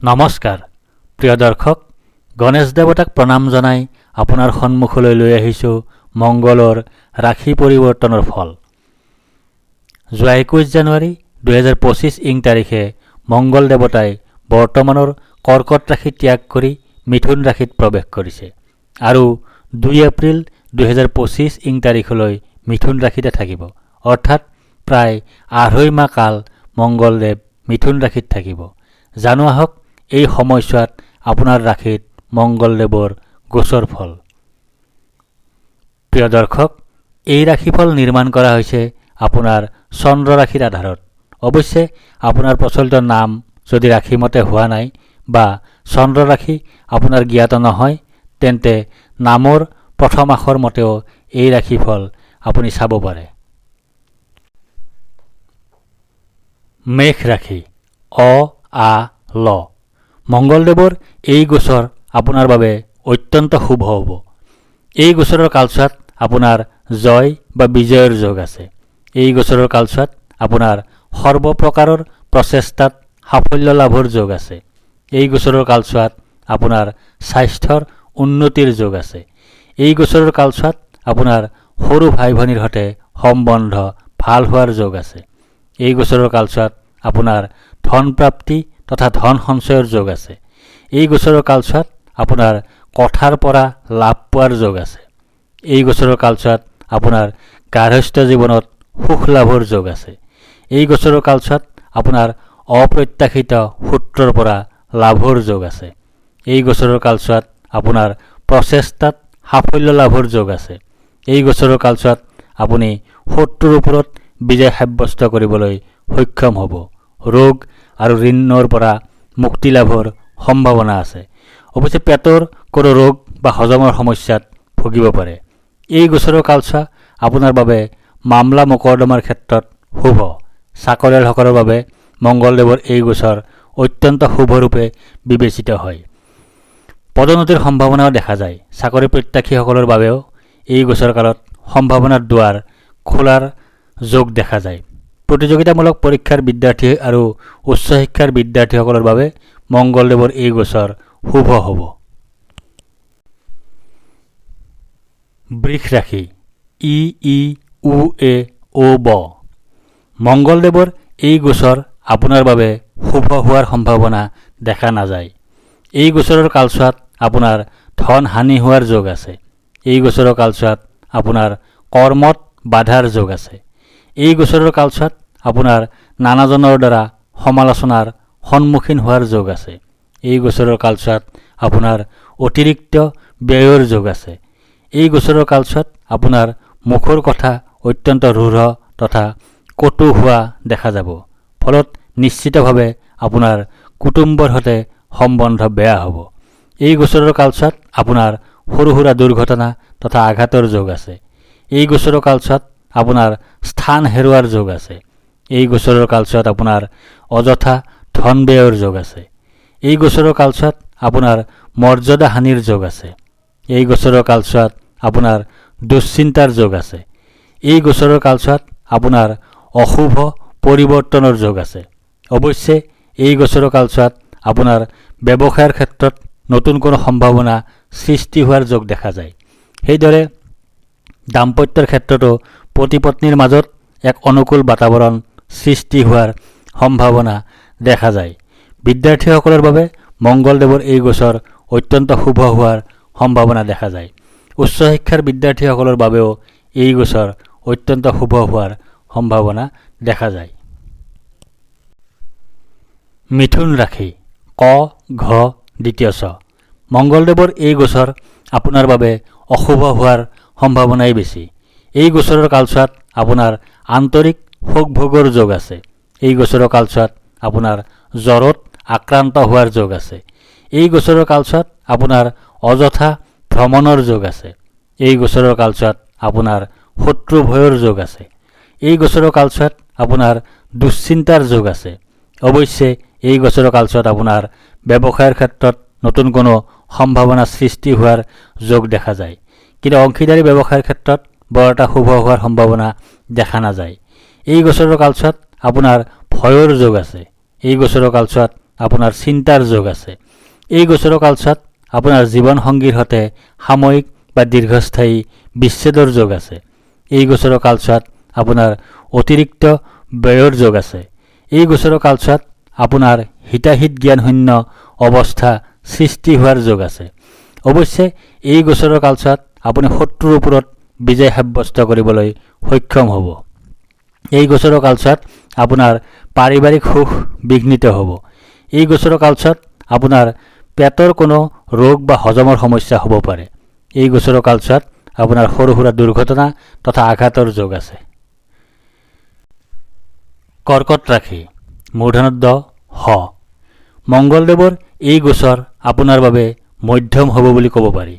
নমস্কাৰ প্ৰিয় দৰ্শক গণেশ দেৱতাক প্ৰণাম জনাই আপোনাৰ সন্মুখলৈ লৈ আহিছোঁ মংগলৰ ৰাশি পৰিৱৰ্তনৰ ফল। যোৱা 21 জানুৱাৰী 2025 ইং তাৰিখে মংগল দেৱতাই বৰ্তমানৰ কৰ্কট ৰাশি ত্যাগ কৰি মিথুন ৰাশিত প্ৰৱেশ কৰিছে আৰু 2 এপ্ৰিল 2025 ইং তাৰিখলৈ মিথুন ৰাশিতে থাকিব। অৰ্থাৎ প্ৰায় 2.5 মাহ কাল মংগলদেৱ মিথুন ৰাশিত থাকিব। জানো আহক এই সময়ছোৱাত আপোনাৰ ৰাশিত মংগলদেৱৰ গোচৰ ফল। প্ৰিয় দৰ্শক, এই ৰাশিফল নিৰ্মাণ কৰা হৈছে আপোনাৰ চন্দ্ৰ ৰাশিৰ আধাৰত। অৱশ্যে আপোনাৰ প্ৰচলিত নাম যদি ৰাশিমতে হোৱা নাই বা চন্দ্ৰ ৰাশি আপোনাৰ জ্ঞাত নহয়, তেন্তে নামৰ প্ৰথম আখৰ মতেও এই ৰাশিফল আপুনি চাব পাৰে। মেষ ৰাশি অ ল। মংগলদেৱৰ এই গোচৰ আপোনাৰ বাবে অত্যন্ত শুভ হ'ব। এই গোচৰৰ কালছোৱাত আপোনাৰ জয় বা বিজয়ৰ যোগ আছে। এই গোচৰৰ কালছোৱাত আপোনাৰ সৰ্বপ্ৰকাৰৰ প্ৰচেষ্টাত সাফল্য লাভৰ যোগ আছে। এই গোচৰৰ কালছোৱাত আপোনাৰ স্বাস্থ্যৰ উন্নতিৰ যোগ আছে। এই গোচৰৰ কালছোৱাত আপোনাৰ সৰু ভাই ভনীৰ সৈতে সম্বন্ধ ভাল হোৱাৰ যোগ আছে। এই গোচৰৰ কালছোৱাত আপোনাৰ ধন প্ৰাপ্তি তথা ধন সঞ্চয়ৰ যোগ আছে। এই গোচৰৰ কালছোৱাত আপোনাৰ কথাৰ পৰা লাভ পোৱাৰ যোগ আছে। এই গোচৰৰ কালছোৱাত আপোনাৰ গাৰ্হস্থ্য জীৱনত সুখ লাভৰ যোগ আছে। এই গোচৰৰ কালছোৱাত আপোনাৰ অপ্ৰত্যাশিত সূত্ৰৰ পৰা লাভৰ যোগ আছে। এই গোচৰৰ কালছোৱাত আপোনাৰ প্ৰচেষ্টাত সাফল্য লাভৰ যোগ আছে। এই গোচৰৰ কালছোৱাত আপুনি শত্ৰুৰ ওপৰত বিজয় সাব্যস্ত কৰিবলৈ সক্ষম হ'ব। ৰোগ আৰু ঋণৰ পৰা মুক্তি লাভৰ সম্ভাৱনা আছে। অৱশ্যে পেটৰ কোনো ৰোগ বা হজমৰ সমস্যাত ভুগিব পাৰে। এই গোচৰৰ কালছোৱা আপোনাৰ বাবে মামলা মোকৰ্দমাৰ ক্ষেত্ৰত শুভ। চাকৰিয়ালসকলৰ বাবে মংগলদেৱৰ এই গোচৰ অত্যন্ত শুভৰূপে বিবেচিত হয়। পদোন্নতিৰ সম্ভাৱনাও দেখা যায়। চাকৰি প্ৰত্যাশীসকলৰ বাবেও এই গোচৰকালত সম্ভাৱনাৰ দুৱাৰ খোলাৰ যোগ দেখা যায়। প্ৰতিযোগিতামূলক পৰীক্ষাৰ বিদ্যাৰ্থী আৰু উচ্চ শিক্ষাৰ বিদ্যাৰ্থীসকলৰ বাবে মংগলদেৱৰ এই গোচৰ শুভ হ'ব। বৃষ ৰাশি উ এ অ ব। মংগলদেৱৰ এই গোচৰ আপোনাৰ বাবে শুভ হোৱাৰ সম্ভাৱনা দেখা নাযায়। এই গোচৰৰ কালছোৱাত আপোনাৰ ধন হানি হোৱাৰ যোগ আছে। এই গোচৰৰ কালছোৱাত আপোনাৰ কৰ্মত বাধাৰ যোগ আছে। এই গোচৰৰ কালছোৱাত আপোনাৰ নানাজনৰ দ্বাৰা সমালোচনাৰ সন্মুখীন হোৱাৰ যোগ আছে। এই গোচৰৰ কালছোৱাত আপোনাৰ অতিৰিক্ত ব্যয়ৰ যোগ আছে। এই গোচৰৰ কালছোৱাত আপোনাৰ মুখৰ কথা অত্যন্ত ৰুঢ় তথা কটু হোৱা দেখা যাব। ফলত নিশ্চিতভাৱে আপোনাৰ কুটুম্বৰ সৈতে সম্বন্ধ বেয়া হ'ব। এই গোচৰৰ কালছোৱাত আপোনাৰ সৰু সুৰা দুৰ্ঘটনা তথা আঘাতৰ যোগ আছে। এই গোচৰৰ কালছোৱাত আপোনাৰ স্থান হেৰুৱাৰ যোগ আছে। এই গোচৰৰ কালছোৱাত আপোনাৰ অযথা ধন ব্যয়ৰ যোগ আছে। এই গোচৰৰ কালছোৱাত আপোনাৰ মৰ্যাদা হানিৰ যোগ আছে। এই গোচৰৰ কালছোৱাত আপোনাৰ দুশ্চিন্তাৰ যোগ আছে। এই গোচৰৰ কালছোৱাত আপোনাৰ অশুভ পৰিৱৰ্তনৰ যোগ আছে। অৱশ্যে এই গোচৰৰ কালছোৱাত আপোনাৰ ব্যৱসায়ৰ ক্ষেত্ৰত নতুন কোনো সম্ভাৱনা সৃষ্টি হোৱাৰ যোগ দেখা যায়। সেইদৰে দাম্পত্যৰ ক্ষেত্ৰতো পতি পত্নীৰ মাজত এক অনুকূল বাতাবৰণ সৃষ্টি হোৱাৰ সম্ভাৱনা দেখা যায়। বিদ্যাৰ্থীসকলৰ বাবে মংগলদেৱৰ এই গোচৰ অত্যন্ত শুভ হোৱাৰ সম্ভাৱনা দেখা যায়। উচ্চ শিক্ষাৰ বিদ্যাৰ্থীসকলৰ বাবেও এই গোচৰ অত্যন্ত শুভ হোৱাৰ সম্ভাৱনা দেখা যায়। মিথুন ৰাশি ক ঘ দ্বিতীয় ছ। মংগলদেৱৰ এই গোচৰ আপোনাৰ বাবে অশুভ হোৱাৰ সম্ভাৱনাই বেছি। এই গোচৰৰ কালছোৱাত আপোনাৰ আন্তৰিক সুখ ভোগৰ যোগ আছে। এই গোচৰৰ কালছোৱাত আপোনাৰ জ্বৰত আক্ৰান্ত হোৱাৰ যোগ আছে। এই গোচৰৰ কালছোৱাত আপোনাৰ অযথা ভ্ৰমণৰ যোগ আছে। এই গোচৰৰ কালছোৱাত আপোনাৰ শত্ৰু ভয়ৰ যোগ আছে। এই গোচৰৰ কালছোৱাত আপোনাৰ দুশ্চিন্তাৰ যোগ আছে। অৱশ্যে এই গোচৰৰ কালছোৱাত আপোনাৰ ব্যৱসায়ৰ ক্ষেত্ৰত নতুন কোনো সম্ভাৱনা সৃষ্টি হোৱাৰ যোগ দেখা যায়। কিন্তু অংশীদাৰী ব্যৱসায়ৰ ক্ষেত্ৰত বৰ এটা শুভ হোৱাৰ সম্ভাৱনা দেখা নাযায়। এই গোচৰৰ কালছোৱাত আপোনাৰ ভয়ৰ যোগ আছে। এই গোচৰৰ কালছোৱাত আপোনাৰ চিন্তাৰ যোগ আছে। এই গোচৰৰ কালচোৱাত আপোনাৰ জীৱনসংগীৰ সৈতে সাময়িক বা দীৰ্ঘস্থায়ী বিচ্ছেদৰ যোগ আছে। এই গোচৰৰ কালচোৱাত আপোনাৰ অতিৰিক্ত ব্যয়ৰ যোগ আছে। এই গোচৰৰ কালচোৱাত আপোনাৰ হিতাহিত জ্ঞানশূন্য অৱস্থা সৃষ্টি হোৱাৰ যোগ আছে। অৱশ্যে এই গোচৰৰ কালচোৱাত আপুনি শত্ৰুৰ ওপৰত বিজয় সাব্যস্ত কৰিবলৈ সক্ষম হ'ব। এই গোচৰৰ কালচোৱাত আপোনাৰ পাৰিবাৰিক সুখ বিঘ্নিত হ'ব। এই গোচৰৰ কালচোৱাত আপোনাৰ পেটৰ কোনো ৰোগ বা হজমৰ সমস্যা হ'ব পাৰে। এই গোচৰৰ কালচোৱাত আপোনাৰ সৰু সুৰা দুৰ্ঘটনা তথা আঘাতৰ যোগ আছে। কৰ্কট ৰাশি, মূৰ্ধন্য ড হ। মংগলদেৱৰ এই গোচৰ আপোনাৰ বাবে মধ্যম হ'ব বুলি ক'ব পাৰি।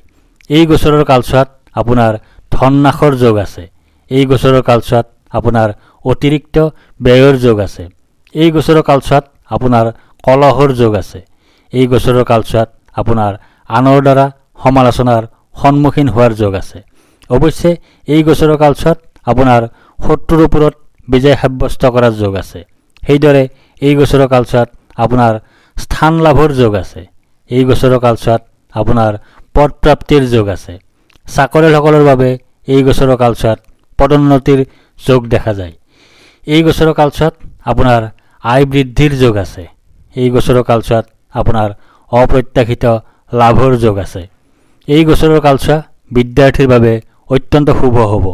এই গোচৰৰ কালচোৱাত আপোনাৰ ধন নাশৰ যোগ আছে। এই গোচৰৰ কালচোৱাত আপোনাৰ অতিৰিক্ত ব্যয়ৰ যোগ আছে। এই গোচৰৰ কালচোৱাত আপোনাৰ কলহৰ যোগ আছে। এই গোচৰৰ কালচোৱাত আপোনাৰ আনৰ দ্বাৰা সমালোচনাৰ সন্মুখীন হোৱাৰ যোগ আছে। অৱশ্যে এই গোচৰৰ কালচোৱাত আপোনাৰ শত্ৰুৰ ওপৰত বিজয় সাব্যস্ত কৰাৰ যোগ আছে। সেইদৰে এই গোচৰৰ কালচোৱাত আপোনাৰ স্থান লাভৰ যোগ আছে। এই গোচৰৰ কালচোৱাত আপোনাৰ পদ প্ৰাপ্তিৰ যোগ আছে। চাকৰিয়ালসকলৰ বাবে এই গোচৰৰ কালচোৱাত পদোন্নতিৰ যোগ দেখা যায়। এই গোচৰৰ কালচোৱাত আপোনাৰ আয় বৃদ্ধিৰ যোগ আছে। এই গোচৰৰ কালচোৱাত আপোনাৰ অপ্ৰত্যাশিত লাভৰ যোগ আছে। এই গোচৰৰ কালচোৱা বিদ্যাৰ্থীৰ বাবে অত্যন্ত শুভ হ'ব।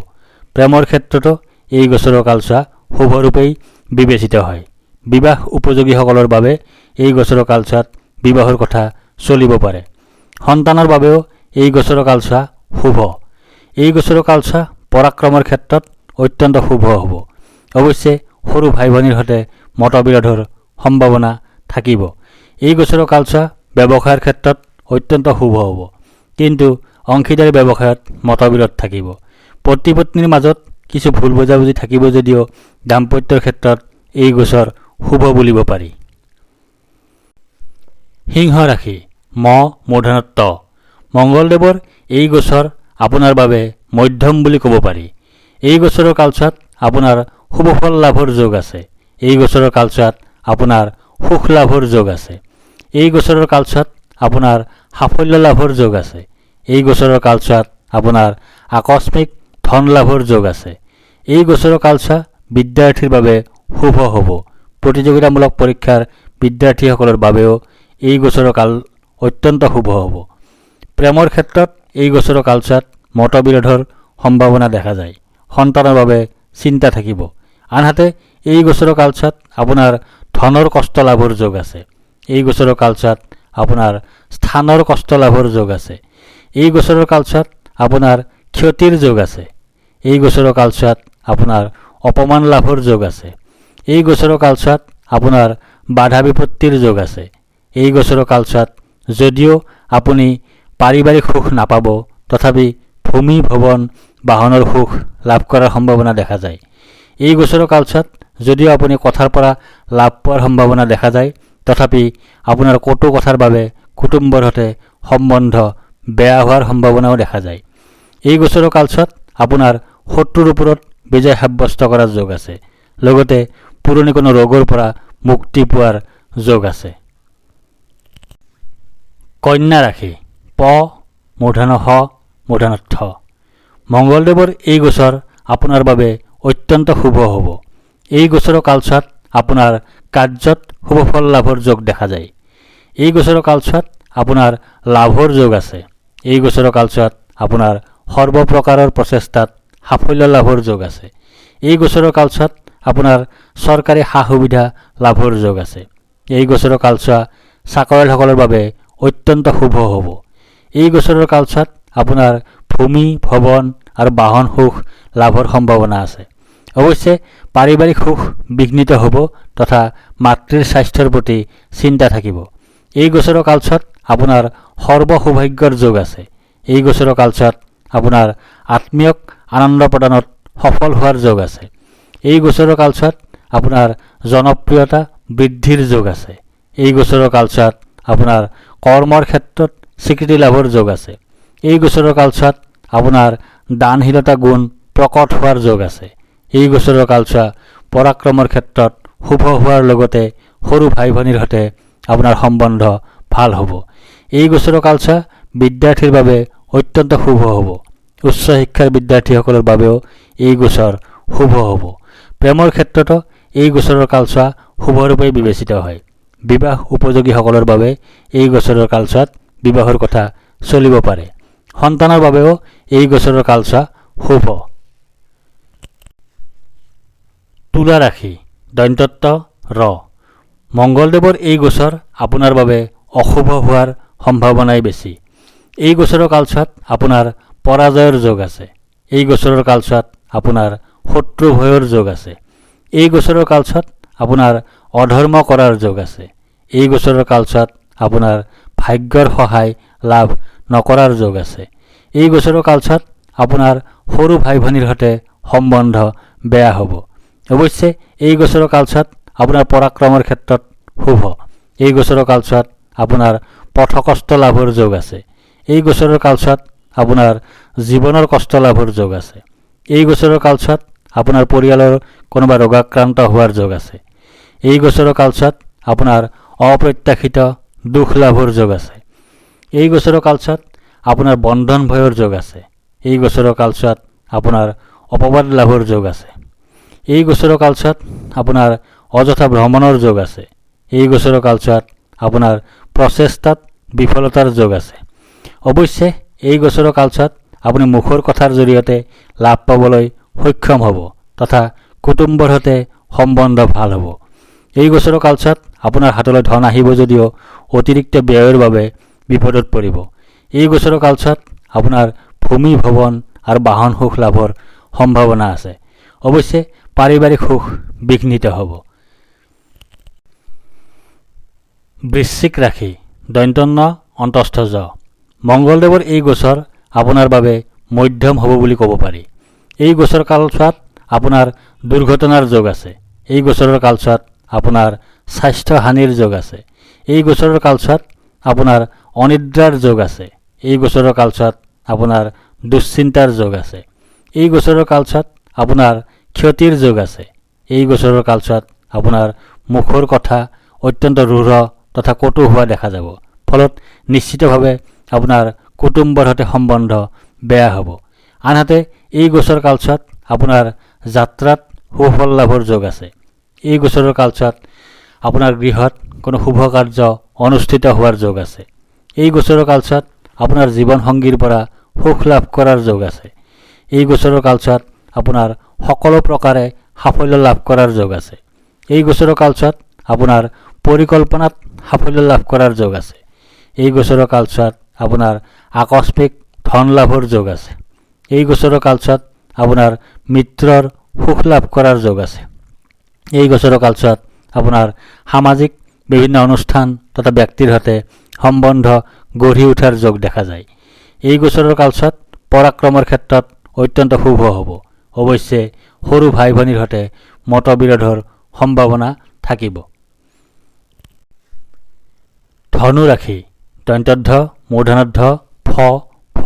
প্ৰেমৰ ক্ষেত্ৰতো এই গোচৰৰ কালচোৱা শুভৰূপেই বিবেচিত হয়। বিবাহ উপযোগীসকলৰ বাবে এই গোচৰৰ কালচোৱাত বিবাহৰ কথা চলিব পাৰে। সন্তানৰ বাবেও এই গোচৰৰ কালচোৱা শুভ। এই গোচৰৰ কালচোৱা পৰাক্ৰমৰ ক্ষেত্ৰত অত্যন্ত শুভ হ'ব। অৱশ্যে সৰু ভাই ভনীৰ সৈতে মতবিৰোধৰ সম্ভাৱনা থাকিব। এই গোচৰৰ কালচোৱা ব্যৱসায়ৰ ক্ষেত্ৰত অত্যন্ত শুভ হ'ব, কিন্তু অংশীদাৰী ব্যৱসায়ত মতবিৰোধ থাকিব। পতি পত্নীৰ মাজত কিছু ভুল বুজাবুজি থাকিব যদিও দাম্পত্যৰ ক্ষেত্ৰত এই গোচৰ শুভ বুলিব পাৰি। সিংহ ৰাশি, ম মূৰ্ধন্য ত। মংগলদেৱৰ এই গোচৰ আপোনাৰ বাবে মধ্যম বুলি ক'ব পাৰি। এই গোচৰৰ কালচোৱাত আপোনাৰ শুভফল লাভৰ যোগ আছে। এই গোচৰৰ কালচোৱাত আপোনাৰ সুখ লাভৰ যোগ আছে। এই গোচৰৰ কালচোৱাত আপোনাৰ সাফল্য লাভৰ যোগ আছে। এই গোচৰৰ কালচোৱাত আপোনাৰ আকস্মিক ধন লাভৰ যোগ আছে। এই গোচৰৰ কালচোৱা বিদ্যাৰ্থীৰ বাবে শুভ হ'ব। প্ৰতিযোগিতামূলক পৰীক্ষাৰ বিদ্যাৰ্থীসকলৰ বাবেও এই গোচৰৰ কাল অত্যন্ত শুভ হ'ব। প্ৰেমৰ ক্ষেত্ৰত এই গোচৰৰ কালচোৱাত মতবিৰোধৰ সম্ভাৱনা দেখা যায়। সন্তানৰ বাবে চিন্তা থাকিব। আনহাতে এই গোচৰৰ কালচোৱাত আপোনাৰ ধনৰ কষ্ট লাভৰ যোগ আছে। এই গোচৰৰ কালচোৱাত আপোনাৰ স্থানৰ কষ্ট লাভৰ যোগ আছে। এই গোচৰৰ কালচোৱাত আপোনাৰ ক্ষতিৰ যোগ আছে। এই গোচৰৰ কালচোৱাত আপোনাৰ অপমান লাভৰ যোগ আছে। এই গোচৰৰ কালচোৱাত আপোনাৰ বাধা বিপত্তিৰ যোগ আছে। এই গোচৰৰ কালচোৱাত যদিও আপুনি পাৰিবাৰিক সুখ নাপাব, তথাপি ভূমি ভৱন বাহনৰ সুখ লাভ কৰাৰ সম্ভাৱনা দেখা যায়। এই গোচৰৰ কালচোৱাত যদিও আপুনি কথাৰ পৰা লাভ পোৱাৰ সম্ভাৱনা দেখা যায়, তথাপি আপোনাৰ কটু কথাৰ বাবে কুটুম্বৰ সৈতে সম্বন্ধ বেয়া হোৱাৰ সম্ভাৱনাও দেখা যায়। এই গোচৰৰ কালচোৱাত আপোনাৰ শত্ৰুৰ ওপৰত বিজয় সাব্যস্ত কৰাৰ যোগ আছে। লগতে পুৰণি কোনো ৰোগৰ পৰা মুক্তি পোৱাৰ যোগ আছে। কন্যা ৰাশি, প মূৰ্ধন্য হ মূৰ্ধন্য থ। মংগলদেৱৰ এই গোচৰ আপোনাৰ বাবে অত্যন্ত শুভ হ'ব। এই গোচৰৰ কালচোৱাত আপোনাৰ কাৰ্যত শুভফল লাভৰ যোগ দেখা যায়। এই গোচৰৰ কালচোৱাত আপোনাৰ লাভৰ যোগ আছে। এই গোচৰৰ কালচোৱাত আপোনাৰ সৰ্বপ্ৰকাৰৰ প্ৰচেষ্টাত সাফল্য লাভৰ যোগ আছে। এই গোচৰৰ কালচোৱাত আপোনাৰ চৰকাৰী সা সুবিধা লাভৰ যোগ আছে। এই গোচৰৰ কালচোৱা চাকৰিয়ালসকলৰ বাবে অত্যন্ত শুভ হ'ব। এই গোচৰৰ কালচোৱাত আপোনাৰ ভূমি ভৱন আৰু বাহন সুখ লাভৰ সম্ভাৱনা আছে। অৱশ্যে পাৰিবাৰিক সুখ বিঘ্নিত হ'ব তথা মাতৃৰ স্বাস্থ্যৰ প্ৰতি চিন্তা থাকিব। এই গোচৰৰ কালচোৱাত আপোনাৰ সৰ্বসৌভাগ্যৰ যোগ আছে। এই গোচৰৰ কালচোৱাত আপোনাৰ আত্মীয়ক আনন্দ প্ৰদানত সফল হোৱাৰ যোগ আছে। এই গোচৰৰ কালচোৱাত আপোনাৰ জনপ্ৰিয়তা বৃদ্ধিৰ যোগ আছে। এই গোচৰৰ কালচোৱাত আপোনাৰ কৰ্মৰ ক্ষেত্ৰত স্বীকৃতি লাভৰ যোগ আছে। এই গোচৰৰ কালচোৱাত আপোনাৰ দানশীলতা গুণ প্ৰকট হোৱাৰ যোগ আছে। এই গোচৰৰ কালচোৱা পৰাক্ৰমৰ ক্ষেত্ৰত শুভ হোৱাৰ লগতে সৰু ভাই ভনীৰ সৈতে আপোনাৰ সম্বন্ধ ভাল হ'ব। এই গোচৰৰ কালছোৱা বিদ্যাৰ্থীৰ বাবে অত্যন্ত শুভ হ'ব। উচ্চ শিক্ষাৰ বিদ্যাৰ্থীসকলৰ বাবেও এই গোচৰ শুভ হ'ব। প্ৰেমৰ ক্ষেত্ৰতো এই গোচৰৰ কালছোৱা শুভৰূপে বিবেচিত হয়। বিবাহ উপযোগীসকলৰ বাবে এই গোচৰৰ কালছোৱাত বিবাহৰ কথা চলিব পাৰে। সন্তানৰ বাবেও এই গোচৰৰ কালছোৱা শুভ। তুলা ৰাশি দৈন্তত্ব ৰ। মংগলদেৱৰ এই গোচৰ আপোনাৰ বাবে অশুভ হোৱাৰ সম্ভাৱনাই বেছি। এই গোচৰৰ কালছোৱাত আপোনাৰ পৰাজয়ৰ যোগ আছে। এই গোচৰৰ কালছোৱাত আপোনাৰ শত্ৰু ভয়ৰ যোগ আছে। এই গোচৰৰ কালছোৱাত আপোনাৰ অধৰ্ম কৰাৰ যোগ আছে। এই গোচৰৰ কালছোৱাত আপোনাৰ ভাগ্যৰ সহায় লাভ নকৰাৰ যোগ আছে। এই গোচৰৰ কালছোৱাত আপোনাৰ সৰু ভাই ভনীৰ সৈতে সম্বন্ধ বেয়া হ'ব। অৱশ্যে এই গোচৰৰ কালছোৱাত আপোনাৰ পৰাক্ৰমৰ ক্ষেত্ৰত শুভ। এই গোচৰৰ কালছোৱাত আপোনাৰ পথকষ্ট লাভৰ যোগ আছে। এই গোচৰৰ কালছোৱাত আপোনাৰ জীৱনৰ কষ্ট লাভৰ যোগ আছে। এই গোচৰৰ কালছোৱাত আপোনাৰ পৰিয়ালৰ কোনোবা ৰোগাক্ৰান্ত হোৱাৰ যোগ আছে। এই গোচৰৰ কালছোৱাত আপোনাৰ অপ্ৰত্যাশিত দুখ লাভৰ যোগ আছে। এই গোচৰৰ কালছোৱাত আপোনাৰ বন্ধন ভয়ৰ যোগ আছে। এই গোচৰৰ কালছোৱাত আপোনাৰ অপবাদ লাভৰ যোগ আছে। এই গোচৰৰ কালছোৱাত আপোনাৰ অযথা ভ্ৰমণৰ যোগ আছে। এই গোচৰৰ কালছোৱাত আপোনাৰ প্ৰচেষ্টাত বিফলতাৰ যোগ আছে। অৱশ্যে এই গোচৰৰ কালছোৱাত আপুনি মুখৰ কথাৰ জৰিয়তে লাভ পাবলৈ সক্ষম হ'ব তথা কুটুম্বৰ সৈতে সম্বন্ধ ভাল হ'ব। এই গোচৰৰ কালছোৱাত আপোনাৰ হাতলৈ ধন আহিব যদিও অতিৰিক্ত ব্যয়ৰ বাবে বিপদত পৰিব। এই গোচৰৰ কালছোৱাত আপোনাৰ ভূমি ভৱন আৰু বাহন সুখ লাভৰ সম্ভাৱনা আছে। অৱশ্যে পাৰিবাৰিক সুখ বিঘ্নিত হ'ব। বৃশ্চিক ৰাশি দৈন্তন্য অন্তস্থ জ। মংগলদেৱৰ এই গোচৰ আপোনাৰ বাবে মধ্যম হ'ব বুলি ক'ব পাৰি। এই গোচৰ কালছোৱাত আপোনাৰ দুৰ্ঘটনাৰ যোগ আছে। এই গোচৰৰ কালছোৱাত আপোনাৰ স্বাস্থ্য হানিৰ যোগ আছে। এই গোচৰৰ কালছোৱাত আপোনাৰ অনিদ্ৰাৰ যোগ আছে। এই গোচৰৰ কালছোৱাত আপোনাৰ দুশ্চিন্তাৰ যোগ আছে। এই গোচৰৰ কালছোৱাত আপোনাৰ ক্ষতিৰ যোগ আছে। এই গোচৰৰ কালছোৱাত আপোনাৰ মুখৰ কথা অত্যন্ত ৰুঢ় তথা কটু হোৱা দেখা যাব। ফলত নিশ্চিতভাৱে আপোনাৰ কুটুম্বৰ সৈতে সম্বন্ধ বেয়া হ'ব। আনহাতে এই গোচৰ কালছোৱাত আপোনাৰ যাত্ৰাত সুফল লাভৰ যোগ আছে। এই গোচৰৰ কালছোৱাত আপোনাৰ গৃহত কোনো শুভ কাৰ্য অনুষ্ঠিত হোৱাৰ যোগ আছে। এই গোচৰৰ কালছোৱাত আপোনাৰ জীৱনসংগীৰ পৰা সুখ লাভ কৰাৰ যোগ আছে। এই গোচৰৰ কালছোৱাত আপোনাৰ সকলো প্ৰকাৰে সাফল্য লাভ কৰাৰ যোগ আছে। এই গোচৰৰ কালছোৱাত আপোনাৰ পৰিকল্পনাত সাফল্য লাভ কৰাৰ যোগ আছে। এই গোচৰৰ কালছোৱাত আপোনাৰ আকস্মিক ধন লাভৰ যোগ আছে। এই গোচৰৰ কালছোৱাত আপোনাৰ মিত্ৰৰ সুখ লাভ কৰাৰ যোগ আছে। এই গোচৰৰ কালছোৱাত আপোনাৰ সামাজিক বিভিন্ন অনুষ্ঠান তথা ব্যক্তিৰ সৈতে সম্বন্ধ গঢ়ি উঠাৰ যোগ দেখা যায়। এই গোচৰৰ কালছোৱাত পৰাক্ৰমৰ ক্ষেত্ৰত অত্যন্ত শুভ হ'ব। অৱশ্যে সৰু ভাই ভনীৰ সৈতে মতবিৰোধৰ সম্ভাৱনা থাকিব। ধনু ৰাশি দন্ত্যধ্ব মূৰ্ধন্যধ্ব ফ ফ।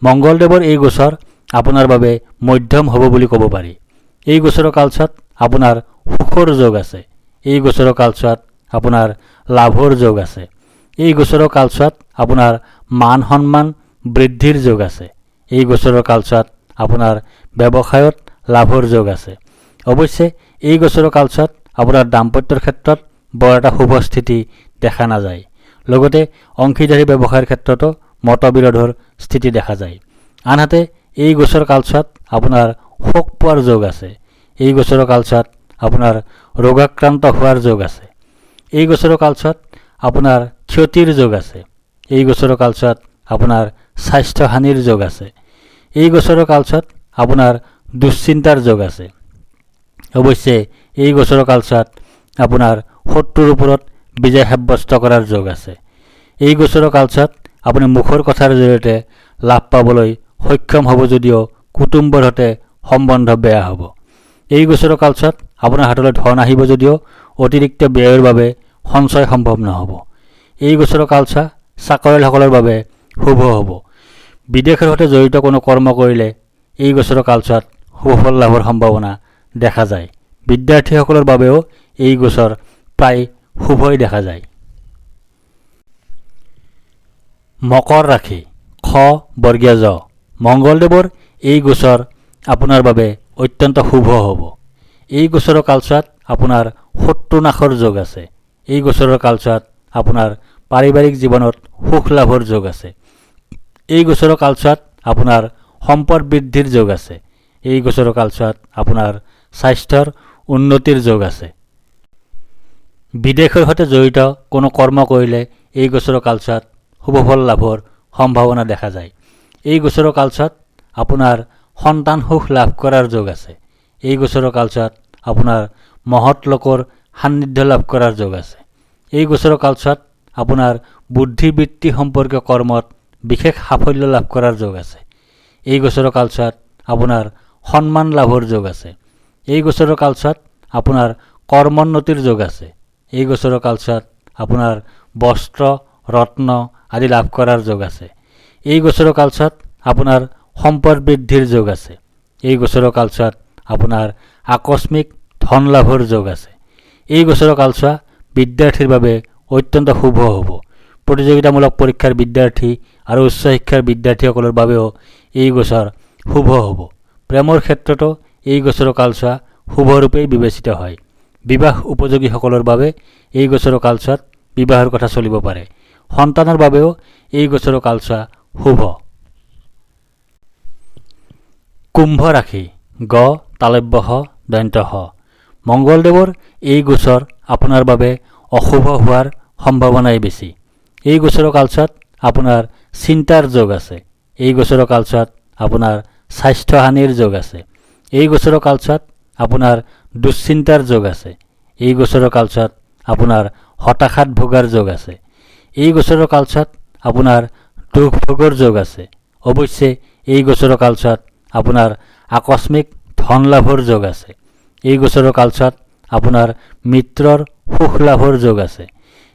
মংগলদেৱৰ এই গোচৰ আপোনাৰ বাবে মধ্যম হ'ব বুলি ক'ব পাৰি। এই গোচৰৰ কালছোৱাত আপোনাৰ সুখৰ যোগ আছে। এই গোচৰৰ কালছোৱাত আপোনাৰ লাভৰ যোগ আছে। এই গোচৰৰ কালছোৱাত আপোনাৰ মান সন্মান বৃদ্ধিৰ যোগ আছে। এই গোচৰৰ কালছোৱাত আপোনাৰ ব্যৱসায়ত লাভৰ যোগ আছে। অৱশ্যে এই গোচৰৰ কালছোৱাত আপোনাৰ দাম্পত্যৰ ক্ষেত্ৰত বৰ এটা শুভ স্থিতি দেখা নাযায়। লগতে অংশীদাৰী ব্যৱসায়ৰ ক্ষেত্ৰতো মতবিৰোধৰ স্থিতি দেখা যায়। আনহাতে এই গোচৰ কালছোৱাত আপোনাৰ শোক পোৱাৰ যোগ আছে। এই গোচৰৰ কালছোৱাত আপোনাৰ ৰোগাক্ৰান্ত হোৱাৰ যোগ আছে। এই গোচৰৰ কালছোৱাত আপোনাৰ ক্ষতিৰ যোগ আছে। এই গোচৰৰ কালছোৱাত আপোনাৰ স্বাস্থ্য হানিৰ যোগ আছে। এই গোচৰৰ কালছোৱাত আপোনাৰ দুশ্চিন্তাৰ যোগ আছে। অৱশ্যে এই গোচৰৰ কালছোৱাত আপোনাৰ শত্ৰুৰ ওপৰত বিজয় সাব্যস্ত কৰাৰ যোগ আছে। এই গোচৰৰ কালছোৱাত আপুনি মুখৰ কথাৰ জৰিয়তে লাভ পাবলৈ সক্ষম হ'ব যদিও কুটুম্বৰ সৈতে সম্বন্ধ বেয়া হ'ব। এই গোচৰৰ কালছোৱাত আপোনাৰ হাতলৈ ধন আহিব যদিও অতিৰিক্ত ব্যয়ৰ বাবে সঞ্চয় সম্ভৱ নহ'ব। এই গোচৰৰ কালছোৱা চাকৰিয়ালসকলৰ বাবে শুভ হ'ব। বিদেশৰ সৈতে জড়িত কোনো কৰ্ম কৰিলে এই গোচৰৰ কালছোৱাত সুফল লাভৰ সম্ভাৱনা দেখা যায়। বিদ্যাৰ্থীসকলৰ বাবেও এই গোচৰ প্ৰায় শুভই দেখা যায়। মকৰ ৰাশি খ বৰ্গীয় জ মংগলদেৱৰ এই গোচৰ আপোনাৰ বাবে অত্যন্ত শুভ হ'ব। এই গোচৰৰ কালচোৱাত আপোনাৰ শত্ৰু নাশৰ যোগ আছে। এই গোচৰৰ কালচোৱাত আপোনাৰ পাৰিবাৰিক জীৱনত সুখ লাভৰ যোগ আছে। এই গোচৰৰ কালচোৱাত আপোনাৰ সম্পদ বৃদ্ধিৰ যোগ আছে। এই গোচৰৰ কালচোৱাত আপোনাৰ স্বাস্থ্যৰ উন্নতিৰ যোগ আছে। বিদেশৰ সৈতে জড়িত কোনো কৰ্ম কৰিলে এই গোচৰৰ কালচোৱাত শুভফল লাভৰ সম্ভাৱনা দেখা যায়। এই গোচৰৰ কালচোৱাত আপোনাৰ সন্তান সুখ লাভ কৰাৰ যোগ আছে। এই গোচৰৰ কালচোৱাত আপোনাৰ মহৎ লোকৰ সান্নিধ্য লাভ কৰাৰ যোগ আছে। এই গোচৰৰ কালচোৱাত আপোনাৰ বুদ্ধিবৃত্তি সম্পৰ্কীয় কৰ্মত বিশেষ সাফল্য লাভ কৰাৰ যোগ আছে। এই গোচৰৰ কালচোৱাত আপোনাৰ সন্মান লাভৰ যোগ আছে। এই গোচৰৰ কালচোৱাত আপোনাৰ কৰ্মোন্নতিৰ যোগ আছে। এই গোচৰৰ কালচোৱাত আপোনাৰ বস্ত্ৰ ৰত্ন আদি লাভ কৰাৰ যোগ আছে। এই গোচৰৰ কালচোৱাত আপোনাৰ সম্পদ বৃদ্ধিৰ যোগ আছে। এই গোচৰৰ কালচোৱাত আপোনাৰ আকস্মিক ধন লাভৰ যোগ আছে। এই গোচৰৰ কালচোৱা বিদ্যাৰ্থীৰ বাবে অত্যন্ত শুভ হ'ব। প্ৰতিযোগিতামূলক পৰীক্ষাৰ বিদ্যাৰ্থী আৰু উচ্চ শিক্ষাৰ বিদ্যাৰ্থীসকলৰ বাবেও এই গোচৰ শুভ হ'ব। প্ৰেমৰ ক্ষেত্ৰতো এই গোচৰৰ কালচোৱা শুভৰূপেই বিবেচিত হয়। বিবাহ উপযোগীসকলৰ বাবে এই গোচৰৰ কালচোৱাত বিবাহৰ কথা চলিব পাৰে। সন্তানৰ বাবেও এই গোচৰৰ কালচোৱা শুভ। কুম্ভ ৰাশি গ তালব্য হ দন্ত্য হ মংগলদেৱৰ এই গোচৰ আপোনাৰ বাবে অশুভ হোৱাৰ সম্ভাৱনাই বেছি। এই গোচৰৰ কালচোৱাত আপোনাৰ চিন্তাৰ যোগ আছে। এই গোচৰৰ কালচোৱাত আপোনাৰ স্বাস্থ্যহানিৰ যোগ আছে। এই গোচৰৰ কালচোৱাত আপোনাৰ দুশ্চিন্তাৰ যোগ আছে। এই গোচৰৰ কালচোৱাত আপোনাৰ হতাশাত ভোগাৰ যোগ আছে। এই গোচৰৰ কালচোৱাত আপোনাৰ দুখ ভোগৰ যোগ আছে। অৱশ্যে এই গোচৰৰ কালচোৱাত আপোনাৰ আকস্মিক ধন লাভৰ যোগ আছে। এই গোচৰৰ কালচোৱাত আপোনাৰ মিত্ৰৰ সুখ লাভৰ যোগ আছে।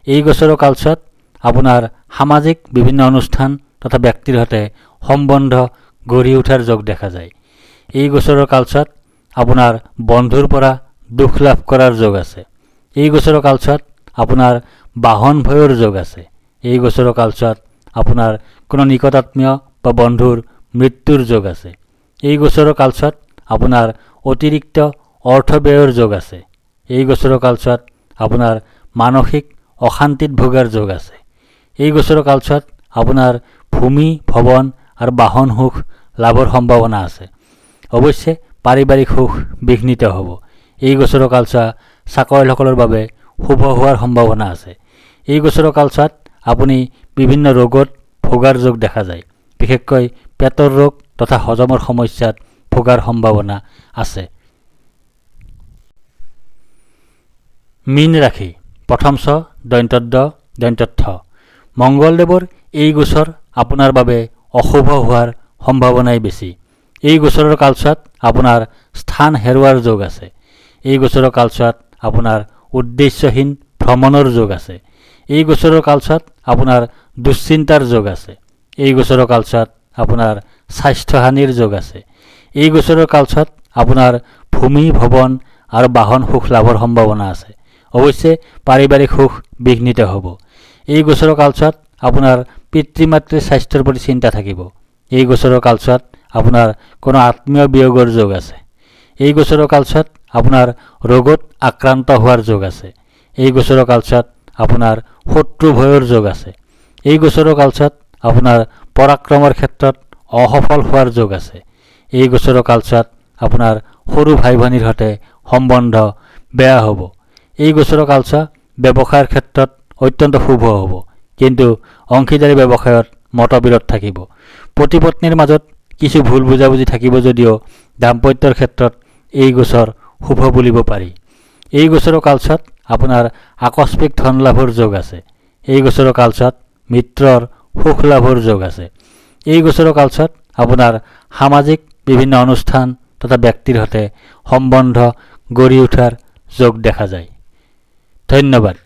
এই গোচৰৰ কালচোৱাত আপোনাৰ সামাজিক বিভিন্ন অনুষ্ঠান তথা ব্যক্তিৰ সৈতে সম্বন্ধ গঢ়ি উঠাৰ যোগ দেখা যায়। এই গোচৰৰ কালচোৱাত আপোনাৰ বন্ধুৰ পৰা দুখ লাভ কৰাৰ যোগ আছে। এই গোচৰৰ কালচোৱাত আপোনাৰ বাহন ভয়ৰ যোগ আছে। এই গোচৰৰ কালচোৱাত আপোনাৰ কোনো নিকটাত্মীয় বা বন্ধুৰ মৃত্যুৰ যোগ আছে। এই গোচৰৰ কালচোৱাত আপোনাৰ অতিৰিক্ত অৰ্থ ব্যয়ৰ যোগ আছে। এই গোচৰৰ কালচোৱাত আপোনাৰ মানসিক অশান্তিত ভোগাৰ যোগ আছে। এই গোচৰৰ কালচোৱাত আপোনাৰ ভূমি ভৱন আৰু বাহন সুখ লাভৰ সম্ভাৱনা আছে। অৱশ্যে পাৰিবাৰিক সুখ বিঘ্নিত হ'ব। এই গোচৰৰ কালচোৱা চাকৰিয়ালসকলৰ বাবে শুভ হোৱাৰ সম্ভাৱনা আছে। এই গোচৰৰ কালচোৱাত আপুনি বিভিন্ন ৰোগত ভোগাৰ যোগ দেখা যায়। বিশেষকৈ পেটৰ ৰোগ তথা হজমৰ সমস্যাত ভোগাৰ সম্ভাৱনা আছে। মীন ৰাশি প্ৰথম ছ দন্ত্য দন্ত্য মংগলদেৱৰ এই গোচৰ আপোনাৰ বাবে অশুভ হোৱাৰ সম্ভাৱনাই বেছি। এই গোচৰৰ কালচোৱাত আপোনাৰ স্থান হেৰুৱাৰ যোগ আছে। এই গোচৰৰ কালচোৱাত আপোনাৰ উদ্দেশ্যহীন ভ্ৰমণৰ যোগ আছে। এই গোচৰৰ কালচোৱাত আপোনাৰ দুশ্চিন্তাৰ যোগ আছে। এই গোচৰৰ কালচোৱাত আপোনাৰ স্বাস্থ্যহানিৰ যোগ আছে। এই গোচৰৰ কালচোৱাত আপোনাৰ ভূমি ভৱন আৰু বাহন সুখ লাভৰ সম্ভাৱনা আছে। অৱশ্যে পাৰিবাৰিক সুখ বিঘ্নিত হ'ব। এই গোচৰৰ কালচোৱাত আপোনাৰ পিতৃ মাতৃৰ স্বাস্থ্যৰ প্ৰতি চিন্তা থাকিব। এই গোচৰৰ কালচোৱাত আপোনাৰ কোনো আত্মীয় বিয়োগৰ যোগ আছে। এই গোচৰৰ কালচোৱাত আপোনাৰ ৰোগত আক্ৰান্ত হোৱাৰ যোগ আছে। এই গোচৰৰ কালচোৱাত আপোনাৰ শত্ৰু ভয়ৰ যোগ আছে। এই গোচৰৰ কালচোৱাত আপোনাৰ পৰাক্ৰমৰ ক্ষেত্ৰত অসফল হোৱাৰ যোগ আছে। এই গোচৰৰ কালচোৱাত আপোনাৰ সৰু ভাই ভনীৰ সৈতে সম্বন্ধ বেয়া হ'ব। এই গোচৰৰ কালচোৱা ব্যৱসায়ৰ ক্ষেত্ৰত অত্যন্ত শুভ হ'ব, কিন্তু অংশীদাৰী ব্যৱসায়ত মতবিৰোধ থাকিব। পতি পত্নীৰ মাজত কিছু ভুল বুজাবুজি থাকিব যদিও দাম্পত্যৰ ক্ষেত্ৰত এই গোচৰ শুভ বুলিব পাৰি। এই গোচৰৰ কালচোৱাত আপোনাৰ আকস্মিক ধন লাভৰ যোগ আছে। এই গোচৰৰ কালচোৱাত মিত্ৰৰ সুখ লাভৰ যোগ আছে। এই গোচৰৰ কালচোৱাত আপোনাৰ সামাজিক বিভিন্ন অনুষ্ঠান তথা ব্যক্তিৰ সৈতে সম্বন্ধ গঢ়ি উঠাৰ যোগ দেখা যায়। ধন্যবাদ।